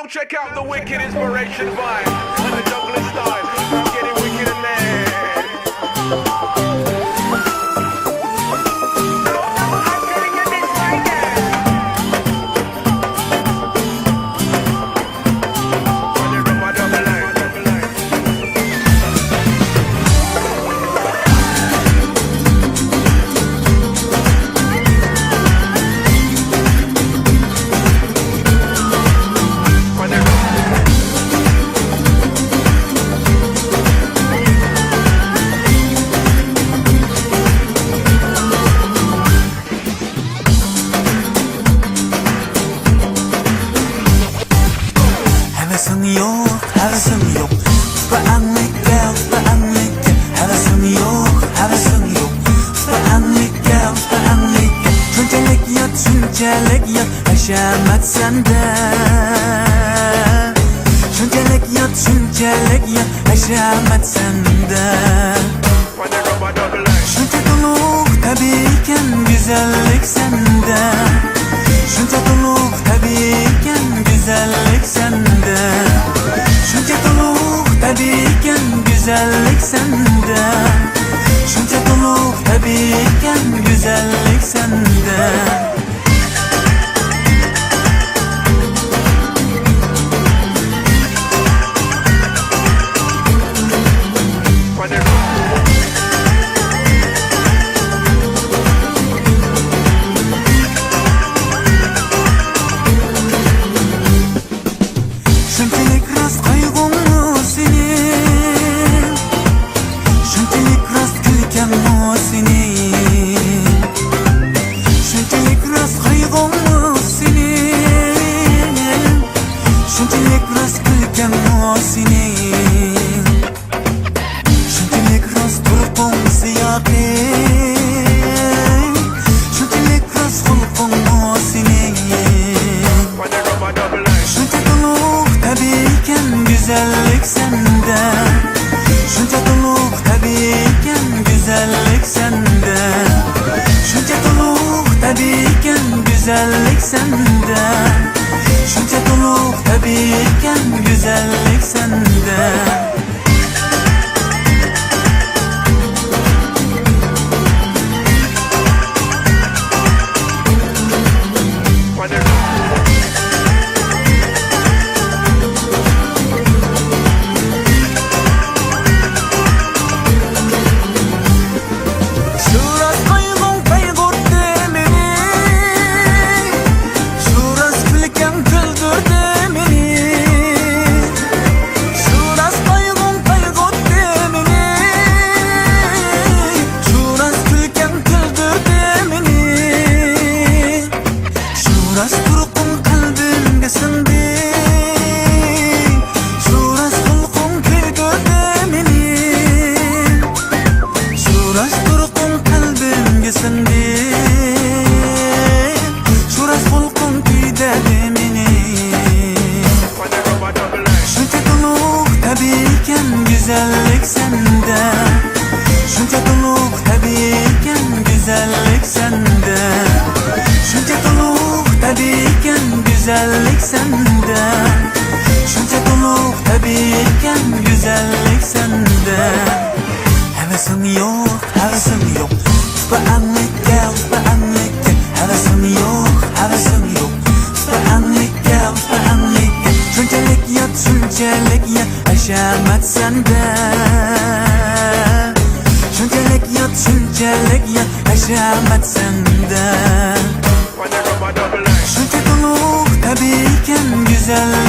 now check out the wicked inspiration vibe and the juggling style. I'm getting wicked in there. I'm getting in this right there. When you rub my double line, double line. Hevesim yok, hevesim yok. Beğenmekte, beğenmekte. Hevesim yok, hevesim yok. Beğenmekte, beğenmekte. Şunçalik yat, şunçalik yat. Haşemet sende. Şunçalik yat, şunçalik yat. Haşemet sende. When you rub my double line. Şunça doluk tabiiken güzellik sende. Şunca doluk tabiiken güzellik sende. Şunca doluk tabiiken güzellik sende. Şunca doluk tabiiken güzellik sende. When you Şunçalik rast kaygımı senin. Şunçalik rast külkenmi senin. Şunçalik rast kaygımı senin. Şunçalik rast külkenmi senin. Şunçalik rast turpun siyakin. Şunçalik rast hulkunmu senin. when you rub my double line. Şunca doluk tabiiken güzellik sende. Şunca doluk tabiiken güzellik sende. Şunca doluk tabiiken güzellik sende. Şunca doluk tabiiken güzellik sende. When you Şuras kaygın kaygırdı beni. Şuras külken güldürdü beni. Şuras kaygın kaygırdı beni. Şuras külken güldürdü beni. Şuras turkun kalbimde sindi. Şuras hulkun güldürdü beni. Şuras turkun kalbimge sindi. Şuras hulkun tüydedi meni. when you rub my double line. Şunca doluk tabiiken güzellik sende. Şunca doluk tabiiken güzellik sende. Şunca doluk tabiiken güzellik sende. Şunca doluk tabiiken güzellik sende. Hevesim yok, hevesim yok. Beğenmekte, beğenmekte. Hevesim yok, hevesim yok. Beğenmekte, beğenmekte. Şunçalik yat, şunçalik yat. Haşemet sende. Şunçalik yat, şunçalik yat. Haşemet sende. When you rub my double line. Şunca doluk tabiiken güzellik